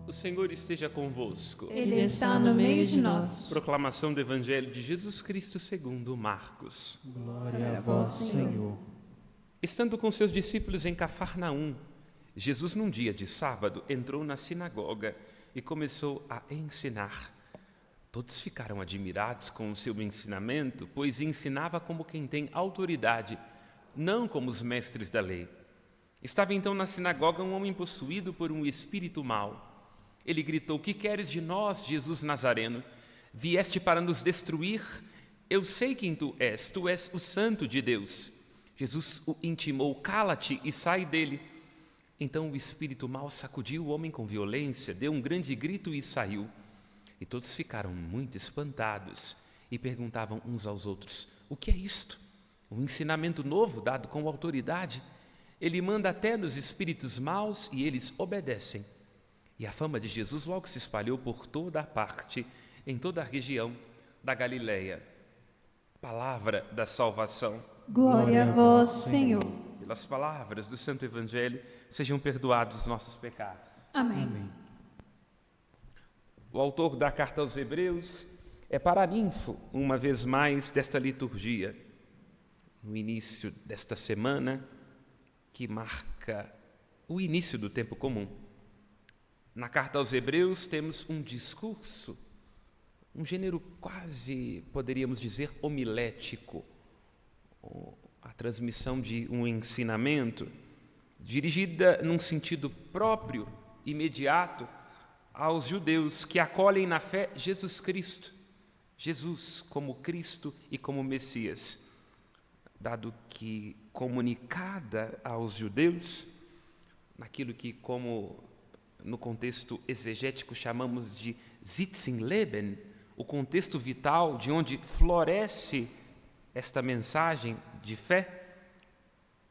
O Senhor esteja convosco. Ele está no meio de nós. Proclamação do Evangelho de Jesus Cristo segundo Marcos. Glória a vós, Senhor. Estando com seus discípulos em Cafarnaum, Jesus, num dia de sábado, entrou na sinagoga e começou a ensinar. Todos ficaram admirados com o seu ensinamento, pois ensinava como quem tem autoridade, não como os mestres da lei. Estava então na sinagoga um homem possuído por um espírito mau. Ele gritou: "Que queres de nós, Jesus Nazareno? Vieste para nos destruir? Eu sei quem tu és o Santo de Deus." Jesus o intimou: "Cala-te e sai dele." Então o espírito mau sacudiu o homem com violência, deu um grande grito e saiu. E todos ficaram muito espantados e perguntavam uns aos outros: "O que é isto? Um ensinamento novo dado com autoridade? Ele manda até nos espíritos maus e eles obedecem." E a fama de Jesus logo se espalhou por toda a parte, em toda a região da Galileia. Palavra da salvação. Glória a vós, Senhor. Pelas palavras do Santo Evangelho, sejam perdoados os nossos pecados. Amém. O autor da carta aos Hebreus é paraninfo, uma vez mais, desta liturgia, no início desta semana, que marca o início do tempo comum. Na carta aos Hebreus temos um discurso, um gênero quase, poderíamos dizer, homilético, a transmissão de um ensinamento, dirigida num sentido próprio, imediato, aos judeus que acolhem na fé Jesus Cristo, Jesus como Cristo e como Messias, dado que comunicada aos judeus, naquilo que, como no contexto exegético chamamos de Sitzenleben, o contexto vital de onde floresce esta mensagem de fé,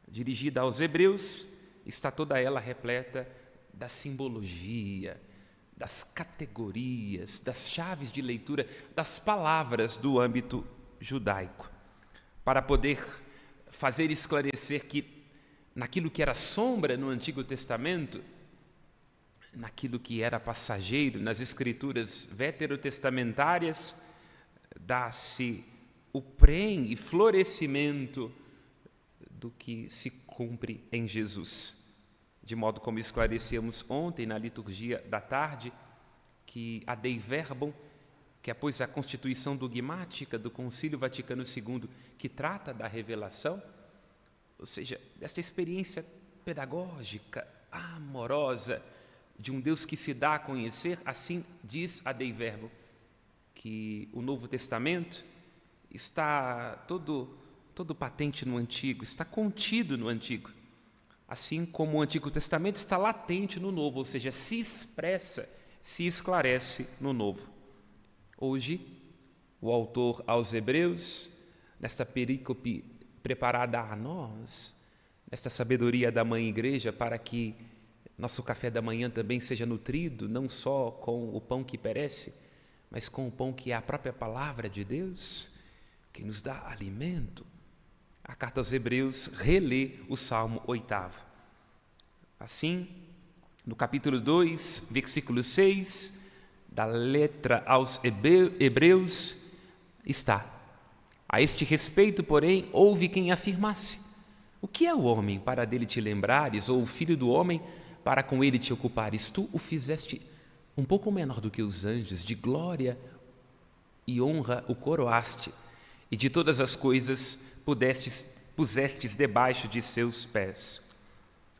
dirigida aos hebreus, está toda ela repleta da simbologia, das categorias, das chaves de leitura, das palavras do âmbito judaico, para poder fazer esclarecer que naquilo que era sombra no Antigo Testamento, naquilo que era passageiro nas escrituras veterotestamentárias, dá-se o prêmio e florescimento do que se cumpre em Jesus. De modo como esclarecemos ontem na liturgia da tarde, que a Dei Verbum, que após a constituição dogmática do Concílio Vaticano II, que trata da revelação, ou seja, desta experiência pedagógica, amorosa, de um Deus que se dá a conhecer, assim diz a Dei Verbum, que o Novo Testamento está todo patente no Antigo, está contido no Antigo, assim como o Antigo Testamento está latente no Novo, ou seja, se expressa, se esclarece no Novo. Hoje, o autor aos Hebreus, nesta perícope preparada a nós, nesta sabedoria da Mãe Igreja, para que nosso café da manhã também seja nutrido, não só com o pão que perece, mas com o pão que é a própria palavra de Deus, que nos dá alimento. A carta aos Hebreus relê o Salmo 8º. Assim, no capítulo 2, versículo 6, da letra aos Hebreus, está: "A este respeito, porém, houve quem afirmasse: o que é o homem para dele te lembrares, ou o filho do homem para com ele te ocupares? Tu o fizeste um pouco menor do que os anjos, de glória e honra o coroaste, e de todas as coisas pusestes debaixo de seus pés."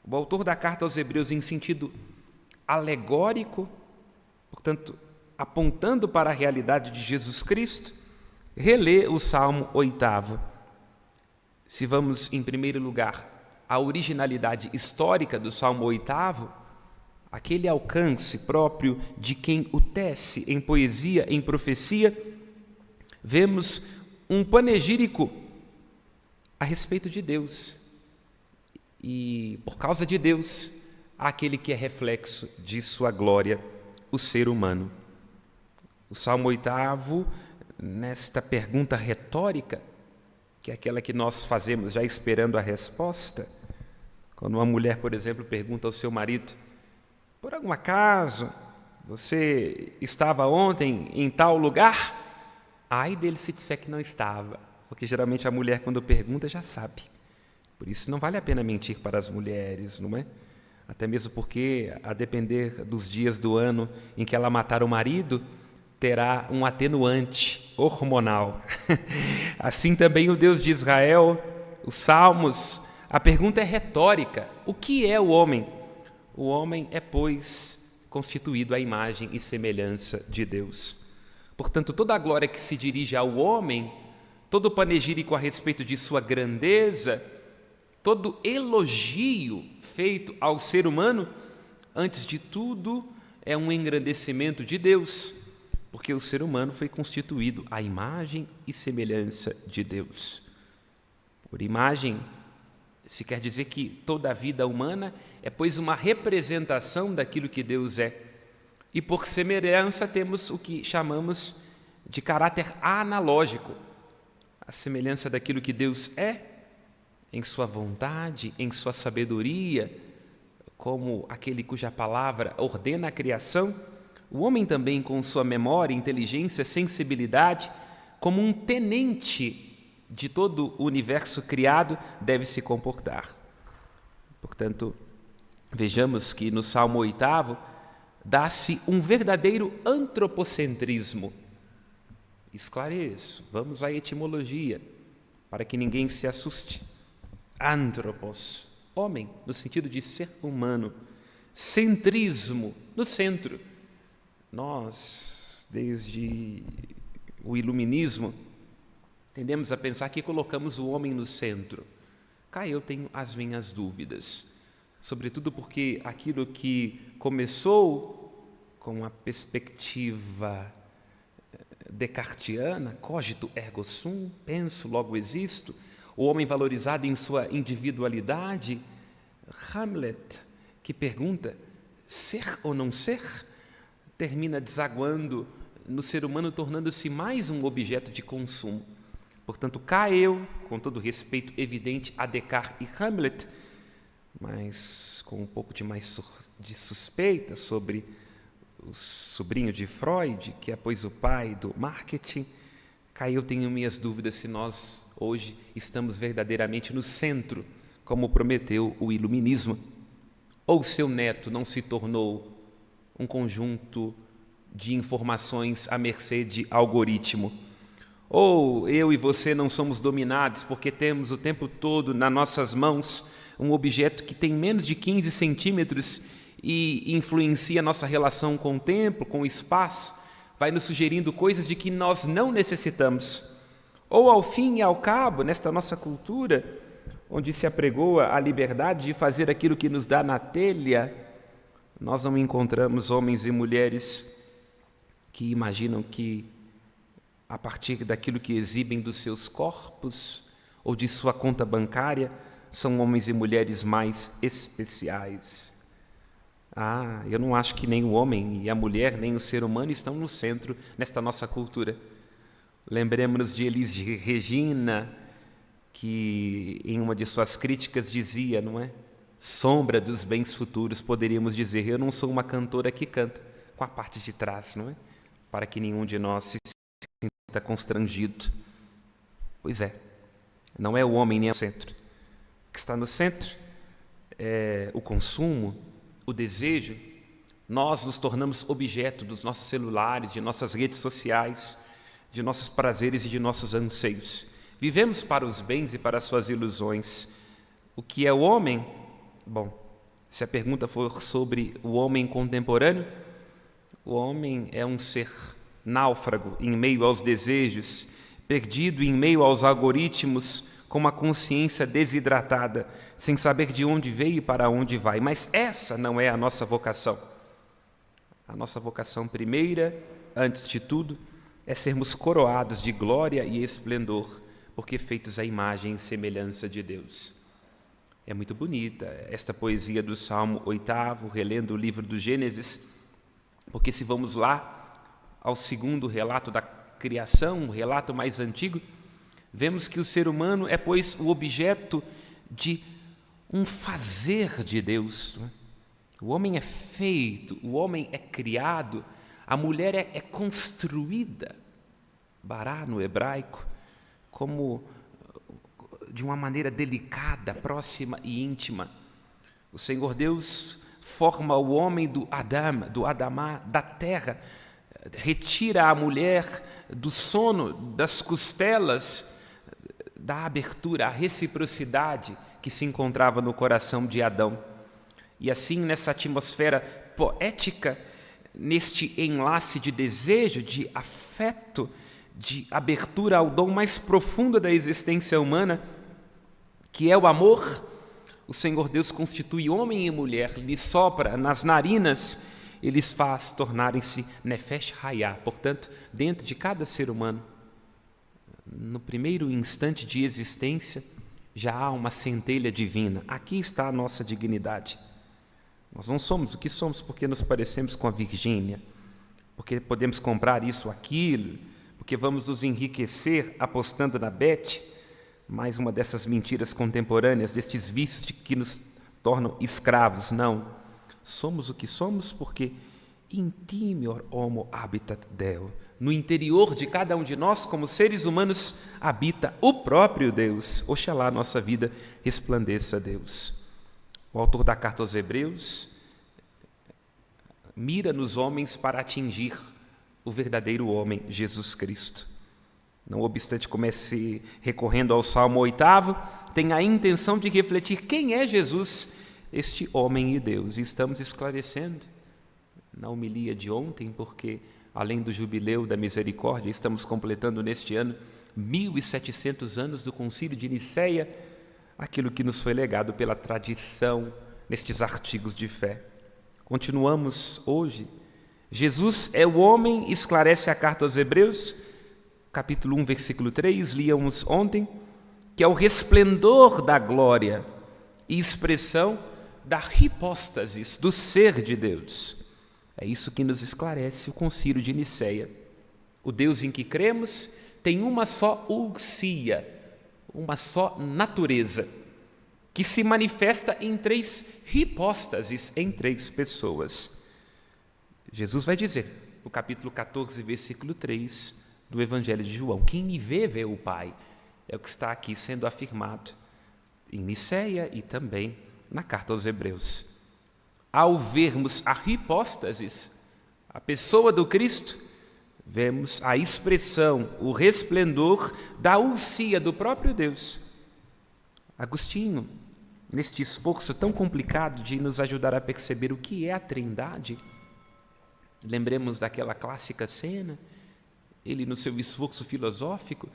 O autor da carta aos Hebreus, em sentido alegórico, portanto, apontando para a realidade de Jesus Cristo, relê o Salmo 8º. Se vamos, em primeiro lugar, à originalidade histórica do Salmo 8º, aquele alcance próprio de quem o tece em poesia, em profecia, vemos um panegírico a respeito de Deus. E, por causa de Deus, aquele que é reflexo de sua glória, o ser humano. O Salmo 8º, nesta pergunta retórica, que é aquela que nós fazemos já esperando a resposta, quando uma mulher, por exemplo, pergunta ao seu marido: por algum acaso você estava ontem em tal lugar? Ai dele se disser que não estava, porque geralmente a mulher, quando pergunta, já sabe. Por isso não vale a pena mentir para as mulheres, não é? Até mesmo porque, a depender dos dias do ano em que ela matar o marido, terá um atenuante hormonal. Assim também o Deus de Israel, os Salmos, a pergunta é retórica: o que é o homem? O homem é, pois, constituído à imagem e semelhança de Deus. Portanto, toda a glória que se dirige ao homem, todo o panegírico a respeito de sua grandeza, todo elogio feito ao ser humano, antes de tudo, é um engrandecimento de Deus, porque o ser humano foi constituído à imagem e semelhança de Deus. Por imagem, se quer dizer que toda a vida humana é, pois, uma representação daquilo que Deus é. E por semelhança temos o que chamamos de caráter analógico, a semelhança daquilo que Deus é, em sua vontade, em sua sabedoria, como aquele cuja palavra ordena a criação, o homem também, com sua memória, inteligência, sensibilidade, como um tenente de todo o universo criado, deve se comportar. Portanto, vejamos que no Salmo 8º dá-se um verdadeiro antropocentrismo. Esclareço, vamos à etimologia, para que ninguém se assuste. Antropos, homem, no sentido de ser humano. Centrismo, no centro. Nós, desde o iluminismo, tendemos a pensar que colocamos o homem no centro. Cá eu tenho as minhas dúvidas, sobretudo porque aquilo que começou com a perspectiva descartiana, cogito ergo sum, penso, logo existo, o homem valorizado em sua individualidade, Hamlet, que pergunta, ser ou não ser, termina desaguando no ser humano, tornando-se mais um objeto de consumo. Portanto, cá eu, com todo respeito evidente a Descartes e Hamlet, mas com um pouco de mais de suspeita sobre o sobrinho de Freud, que é, pois, o pai do marketing, cá eu tenho minhas dúvidas se nós hoje estamos verdadeiramente no centro, como prometeu o iluminismo, ou seu neto não se tornou um conjunto de informações à mercê de algoritmo, ou eu e você não somos dominados porque temos o tempo todo nas nossas mãos um objeto que tem menos de 15 centímetros e influencia a nossa relação com o tempo, com o espaço, vai nos sugerindo coisas de que nós não necessitamos. Ou, ao fim e ao cabo, nesta nossa cultura, onde se apregoa a liberdade de fazer aquilo que nos dá na telha, nós não encontramos homens e mulheres que imaginam que, a partir daquilo que exibem dos seus corpos ou de sua conta bancária, são homens e mulheres mais especiais. Eu não acho que nem o homem e a mulher, nem o ser humano estão no centro nesta nossa cultura. Lembremos-nos de Elis Regina, que em uma de suas críticas dizia, não é? Sombra dos bens futuros, poderíamos dizer, eu não sou uma cantora que canta, com a parte de trás, não é? Para que nenhum de nós se sinta constrangido. Pois é, não é o homem nem o centro. O que está no centro é o consumo, o desejo. Nós nos tornamos objeto dos nossos celulares, de nossas redes sociais, de nossos prazeres e de nossos anseios. Vivemos para os bens e para as suas ilusões. O que é o homem? Bom, se a pergunta for sobre o homem contemporâneo, o homem é um ser náufrago em meio aos desejos, perdido em meio aos algoritmos, com uma consciência desidratada, sem saber de onde veio e para onde vai. Mas essa não é a nossa vocação. A nossa vocação primeira, antes de tudo, é sermos coroados de glória e esplendor, porque feitos à imagem e semelhança de Deus. É muito bonita esta poesia do Salmo 8º, relendo o livro do Gênesis, porque se vamos lá ao segundo relato da criação, um relato mais antigo, vemos que o ser humano é, pois, o objeto de um fazer de Deus. O homem é feito, o homem é criado, a mulher é construída, bará no hebraico, como de uma maneira delicada, próxima e íntima. O Senhor Deus forma o homem do Adamá, da terra, retira a mulher do sono, das costelas, da abertura, a reciprocidade que se encontrava no coração de Adão. E assim, nessa atmosfera poética, neste enlace de desejo, de afeto, de abertura ao dom mais profundo da existência humana, que é o amor, o Senhor Deus constitui homem e mulher, lhes sopra nas narinas e lhes faz tornarem-se nefesh hayah, portanto, dentro de cada ser humano. No primeiro instante de existência, já há uma centelha divina. Aqui está a nossa dignidade. Nós não somos o que somos porque nos parecemos com a Virgínia, porque podemos comprar isso ou aquilo, porque vamos nos enriquecer apostando na Bet, mais uma dessas mentiras contemporâneas, destes vícios que nos tornam escravos. Não. Somos o que somos porque intimior homo habitat Deo. No interior de cada um de nós, como seres humanos, habita o próprio Deus. Oxalá a nossa vida resplandeça a Deus. O autor da carta aos Hebreus mira nos homens para atingir o verdadeiro homem, Jesus Cristo. Não obstante comece recorrendo ao Salmo 8º, tem a intenção de refletir quem é Jesus, este homem e Deus. E estamos esclarecendo na homilia de ontem, porque além do jubileu da misericórdia, estamos completando neste ano 1700 anos do Concílio de Nicéia, aquilo que nos foi legado pela tradição nestes artigos de fé. Continuamos hoje. Jesus é o homem, esclarece a carta aos Hebreus, capítulo 1, versículo 3, líamos ontem, que é o resplendor da glória e expressão da hipóstasis, do ser de Deus. É isso que nos esclarece o Concílio de Nicéia. O Deus em que cremos tem uma só ousia, uma só natureza, que se manifesta em três hipóstases, em três pessoas. Jesus vai dizer, no capítulo 14, versículo 3 do Evangelho de João, quem me vê, vê o Pai. É o que está aqui sendo afirmado em Nicéia e também na carta aos Hebreus. Ao vermos a hipóstasis, a pessoa do Cristo, vemos a expressão, o resplendor da ousia do próprio Deus. Agostinho, neste esforço tão complicado de nos ajudar a perceber o que é a Trindade, lembremos daquela clássica cena, ele no seu esforço filosófico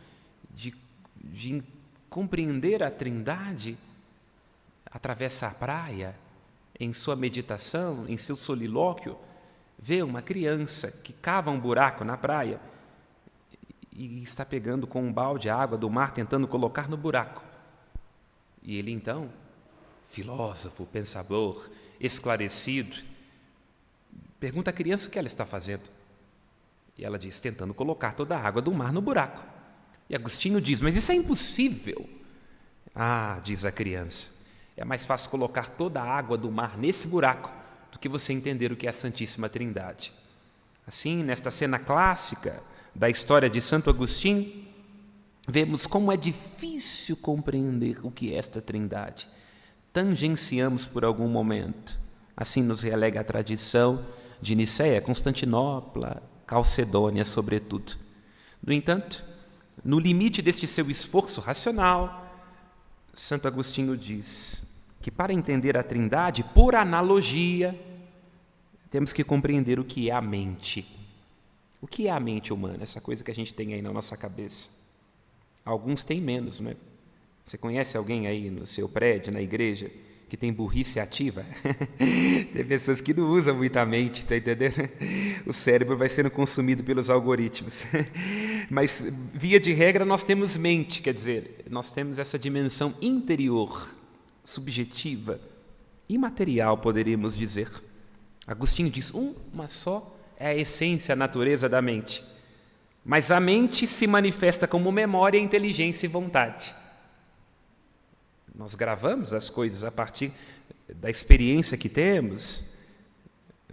de compreender a Trindade, atravessa a praia, em sua meditação, em seu solilóquio, vê uma criança que cava um buraco na praia e está pegando com um balde de água do mar, tentando colocar no buraco. E ele então, filósofo, pensador, esclarecido, pergunta à criança o que ela está fazendo. E ela diz, tentando colocar toda a água do mar no buraco. E Agostinho diz, mas isso é impossível. Ah, diz a criança, é mais fácil colocar toda a água do mar nesse buraco do que você entender o que é a Santíssima Trindade. Assim, nesta cena clássica da história de Santo Agostinho, vemos como é difícil compreender o que é esta Trindade. Tangenciamos por algum momento. Assim nos relega a tradição de Nicéia, Constantinopla, Calcedônia, sobretudo. No entanto, no limite deste seu esforço racional, Santo Agostinho diz que para entender a Trindade, por analogia, temos que compreender o que é a mente. O que é a mente humana? Essa coisa que a gente tem aí na nossa cabeça. Alguns têm menos, não é? Você conhece alguém aí no seu prédio, na igreja, que tem burrice ativa? Tem pessoas que não usam muito a mente, está entendendo? O cérebro vai sendo consumido pelos algoritmos. Mas, via de regra, nós temos mente, quer dizer, nós temos essa dimensão interior, subjetiva, imaterial, poderíamos dizer. Agostinho diz, uma só é a essência, a natureza da mente. Mas a mente se manifesta como memória, inteligência e vontade. Nós gravamos as coisas a partir da experiência que temos,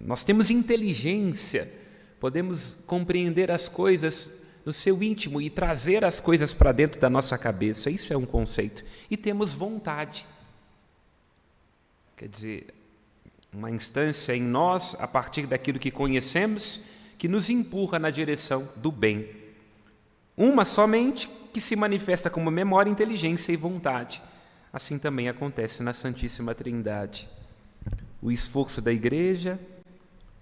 Nós temos inteligência, podemos compreender as coisas no seu íntimo e trazer as coisas para dentro da nossa cabeça. Isso é um conceito. E temos vontade. Quer dizer, uma instância em nós, a partir daquilo que conhecemos, que nos empurra na direção do bem. Uma somente que se manifesta como memória, inteligência e vontade. Assim também acontece na Santíssima Trindade. O esforço da Igreja,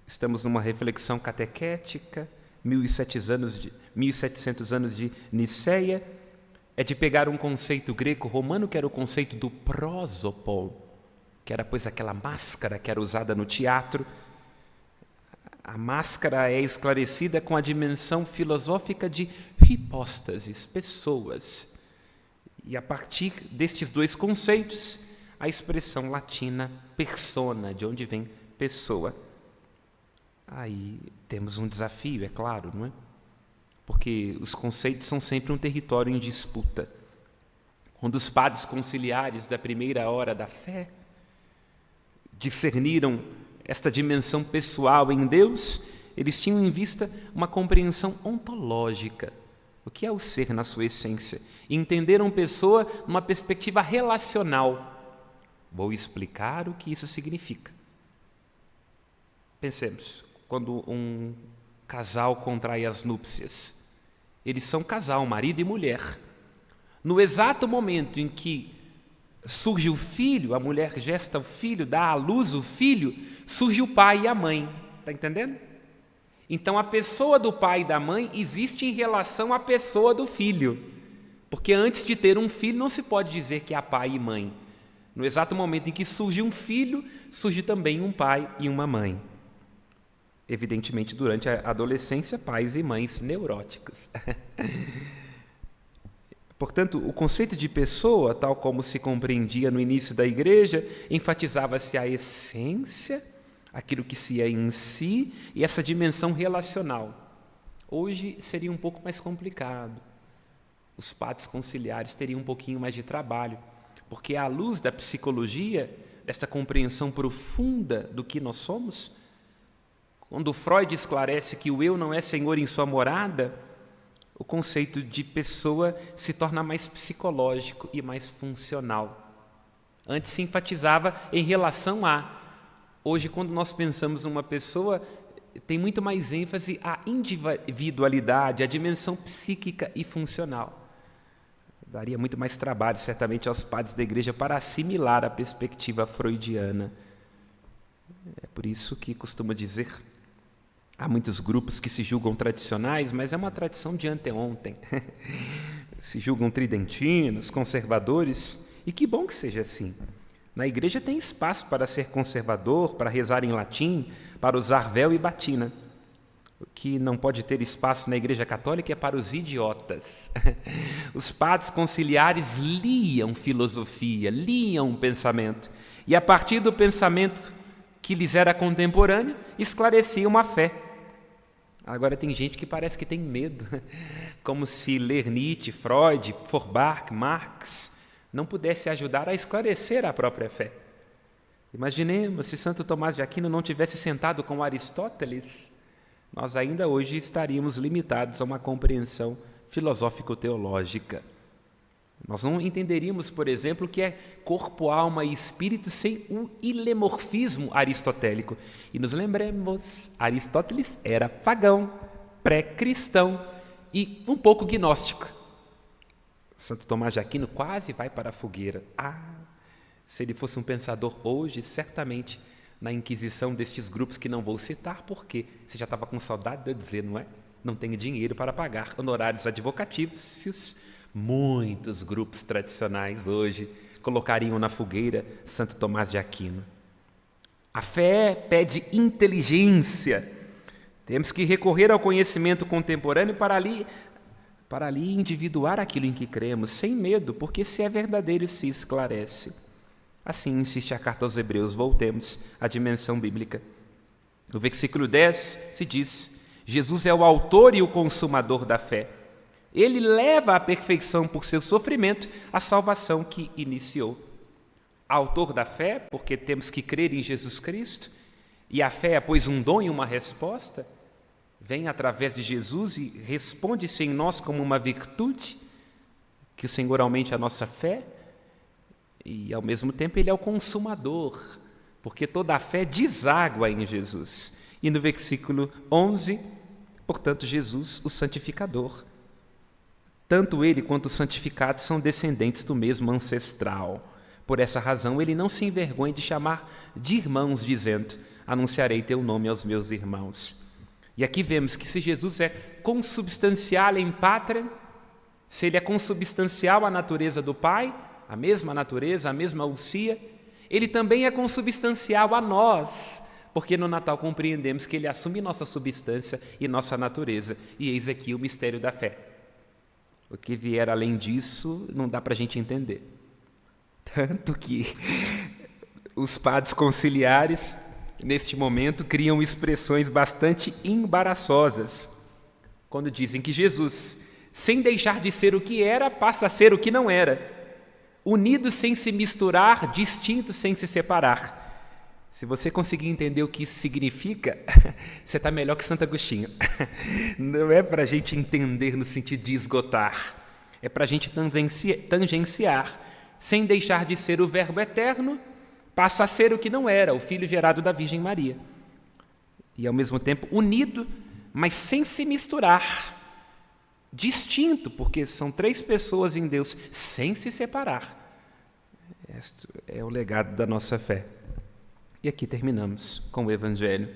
estamos numa reflexão catequética, 1700 anos de Niceia, é de pegar um conceito greco-romano, que era o conceito do prosopon, que era, pois, aquela máscara que era usada no teatro. A máscara é esclarecida com a dimensão filosófica de hipóstases, pessoas. E a partir destes dois conceitos, a expressão latina persona, de onde vem pessoa. Aí temos um desafio, é claro, não é? Porque os conceitos são sempre um território em disputa. Quando os padres conciliares da primeira hora da fé discerniram esta dimensão pessoal em Deus, eles tinham em vista uma compreensão ontológica, o que é o ser na sua essência, e entenderam pessoa numa perspectiva relacional. Vou explicar o que isso significa. Pensemos, quando um casal contrai as núpcias, eles são casal, marido e mulher. No exato momento em que surge o filho, a mulher gesta o filho, dá à luz o filho, surge o pai e a mãe. Está entendendo? Então, a pessoa do pai e da mãe existe em relação à pessoa do filho. Porque antes de ter um filho, não se pode dizer que há pai e mãe. No exato momento em que surge um filho, surge também um pai e uma mãe. Evidentemente, durante a adolescência, pais e mães neuróticos. Portanto, o conceito de pessoa, tal como se compreendia no início da Igreja, enfatizava-se a essência, aquilo que se é em si, e essa dimensão relacional. Hoje seria um pouco mais complicado. Os padres conciliares teriam um pouquinho mais de trabalho, porque à luz da psicologia, desta compreensão profunda do que nós somos, quando Freud esclarece que o eu não é senhor em sua morada, o conceito de pessoa se torna mais psicológico e mais funcional. Antes se enfatizava em relação a. Hoje, quando nós pensamos numa pessoa, tem muito mais ênfase à individualidade, à dimensão psíquica e funcional. Daria muito mais trabalho, certamente, aos padres da Igreja para assimilar a perspectiva freudiana. É por isso que costumo dizer, há muitos grupos que se julgam tradicionais, mas é uma tradição de anteontem. Se julgam tridentinos, conservadores, e que bom que seja assim. Na Igreja tem espaço para ser conservador, para rezar em latim, para usar véu e batina. O que não pode ter espaço na Igreja Católica é para os idiotas. Os padres conciliares liam filosofia, liam pensamento, e a partir do pensamento que lhes era contemporâneo, esclareciam a fé. Agora tem gente que parece que tem medo, como se ler Nietzsche, Freud, Feuerbach, Marx não pudesse ajudar a esclarecer a própria fé. Imaginemos se Santo Tomás de Aquino não tivesse sentado com Aristóteles, nós ainda hoje estaríamos limitados a uma compreensão filosófico-teológica. Nós não entenderíamos, por exemplo, o que é corpo, alma e espírito sem o ilemorfismo aristotélico. E nos lembremos, Aristóteles era pagão, pré-cristão e um pouco gnóstico. Santo Tomás de Aquino quase vai para a fogueira. Se ele fosse um pensador hoje, certamente, na Inquisição destes grupos que não vou citar, porque você já estava com saudade de eu dizer, não é? Não tenho dinheiro para pagar honorários advocatícios. Muitos grupos tradicionais hoje colocariam na fogueira Santo Tomás de Aquino. A fé pede inteligência. Temos que recorrer ao conhecimento contemporâneo para ali individuar aquilo em que cremos, sem medo, porque se é verdadeiro se esclarece. Assim insiste a carta aos Hebreus. Voltemos à dimensão bíblica. No versículo 10 se diz: Jesus é o autor e o consumador da fé. Ele leva à perfeição por seu sofrimento a salvação que iniciou. Autor da fé, porque temos que crer em Jesus Cristo, E a fé é, pois, um dom e uma resposta, vem através de Jesus e responde-se em nós como uma virtude, que o Senhor aumente a nossa fé, e ao mesmo tempo Ele é o consumador, porque toda a fé deságua em Jesus. E no versículo 11, portanto, Jesus, o santificador. Tanto Ele quanto os santificados são descendentes do mesmo ancestral. Por essa razão, Ele não se envergonha de chamar de irmãos, dizendo: anunciarei teu nome aos meus irmãos. E aqui vemos que se Jesus é consubstancial em pátria, se Ele é consubstancial à natureza do Pai, a mesma natureza, a mesma ousia, Ele também é consubstancial a nós, porque no Natal compreendemos que Ele assume nossa substância e nossa natureza. E eis aqui o mistério da fé. O que vier além disso não dá para a gente entender. Tanto que os padres conciliares, neste momento, criam expressões bastante embaraçosas, quando dizem que Jesus, sem deixar de ser o que era, passa a ser o que não era. Unido sem se misturar, distinto sem se separar. Se você conseguir entender o que isso significa, você está melhor que Santo Agostinho. Não é para a gente entender no sentido de esgotar, é para a gente tangenciar. Sem deixar de ser o Verbo eterno, passa a ser o que não era, o Filho gerado da Virgem Maria. E ao mesmo tempo unido, mas sem se misturar. Distinto, porque são três pessoas em Deus, sem se separar. Este é o legado da nossa fé. E aqui terminamos com o Evangelho,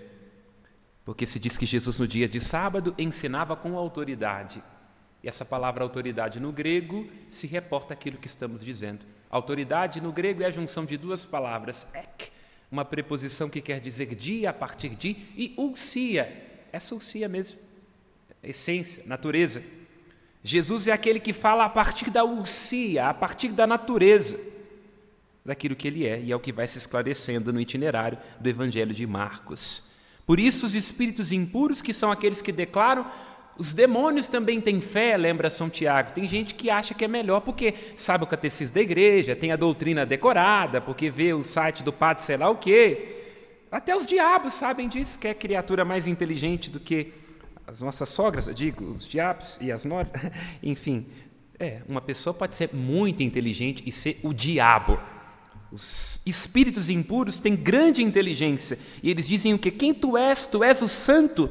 porque se diz que Jesus no dia de sábado ensinava com autoridade. E essa palavra autoridade no grego se reporta àquilo que estamos dizendo. Autoridade no grego é a junção de duas palavras, ek, uma preposição que quer dizer de, a partir de, e ousia, essa ousia mesmo, essência, natureza. Jesus é aquele que fala a partir da ousia, a partir da natureza, daquilo que Ele é, e é o que vai se esclarecendo no itinerário do Evangelho de Marcos. Por isso, os espíritos impuros, que são aqueles que declaram, os demônios também têm fé, lembra São Tiago. Tem gente que acha que é melhor porque sabe o catecismo da igreja, tem a doutrina decorada, porque vê o site do padre sei lá o quê. Até os diabos sabem disso, que é criatura mais inteligente do que as nossas sogras, eu digo, os diabos e as noras. Enfim, uma pessoa pode ser muito inteligente e ser o diabo. Os espíritos impuros têm grande inteligência e eles dizem o quê? Quem tu és o santo.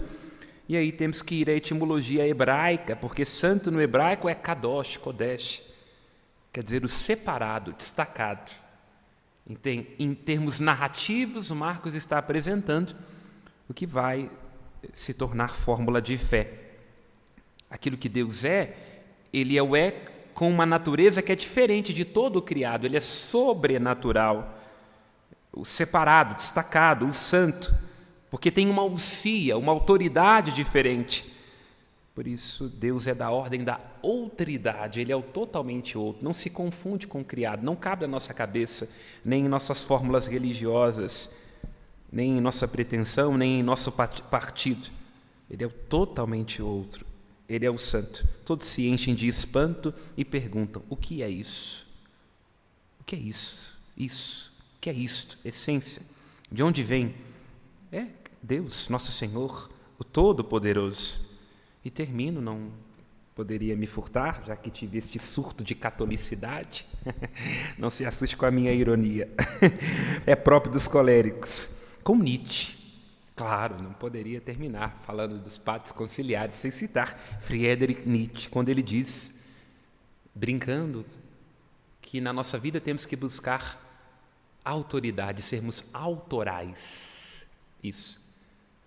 E aí temos que ir à etimologia hebraica, porque santo no hebraico é kadosh, kodesh, quer dizer o separado, destacado. Em termos narrativos, Marcos está apresentando o que vai se tornar fórmula de fé. Aquilo que Deus é, Ele é com uma natureza que é diferente de todo o criado, Ele é sobrenatural, o separado, destacado, o santo, porque tem uma ousia, uma autoridade diferente. Por isso, Deus é da ordem da outridade, Ele é o totalmente outro, não se confunde com o criado, não cabe à nossa cabeça, nem em nossas fórmulas religiosas, nem em nossa pretensão, nem em nosso partido. Ele é o totalmente outro, Ele é o santo. Todos se enchem de espanto e perguntam: o que é isso? O que é isso? Isso. O que é isto? Essência. De onde vem? É Deus, nosso Senhor, o Todo-Poderoso. E termino, não poderia me furtar, já que tive este surto de catolicidade. Não se assuste com a minha ironia. É próprio dos coléricos. Com Nietzsche. Claro, não poderia terminar falando dos padres conciliares sem citar Friedrich Nietzsche, quando ele diz, brincando, que na nossa vida temos que buscar autoridade, sermos autorais. Isso.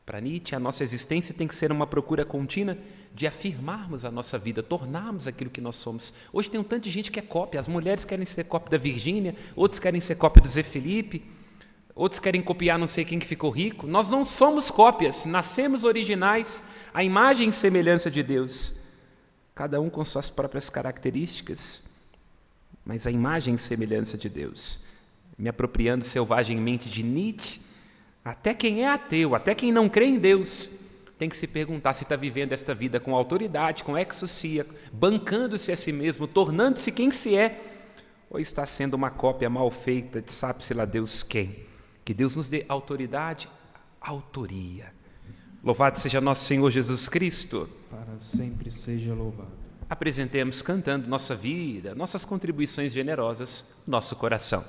Para Nietzsche, a nossa existência tem que ser uma procura contínua de afirmarmos a nossa vida, tornarmos aquilo que nós somos. Hoje tem um tanto de gente que é cópia. As mulheres querem ser cópia da Virgínia, outros querem ser cópia do Zé Felipe, outros querem copiar não sei quem que ficou rico. Nós não somos cópias, nascemos originais, à imagem e semelhança de Deus. Cada um com suas próprias características, mas a imagem e semelhança de Deus. Me apropriando selvagemmente de Nietzsche, até quem é ateu, até quem não crê em Deus, tem que se perguntar se está vivendo esta vida com autoridade, com exousia, bancando-se a si mesmo, tornando-se quem se é, ou está sendo uma cópia mal feita de sabe-se lá Deus quem. Que Deus nos dê autoridade, autoria. Louvado seja nosso Senhor Jesus Cristo. Para sempre seja louvado. Apresentemos cantando nossa vida, nossas contribuições generosas, nosso coração.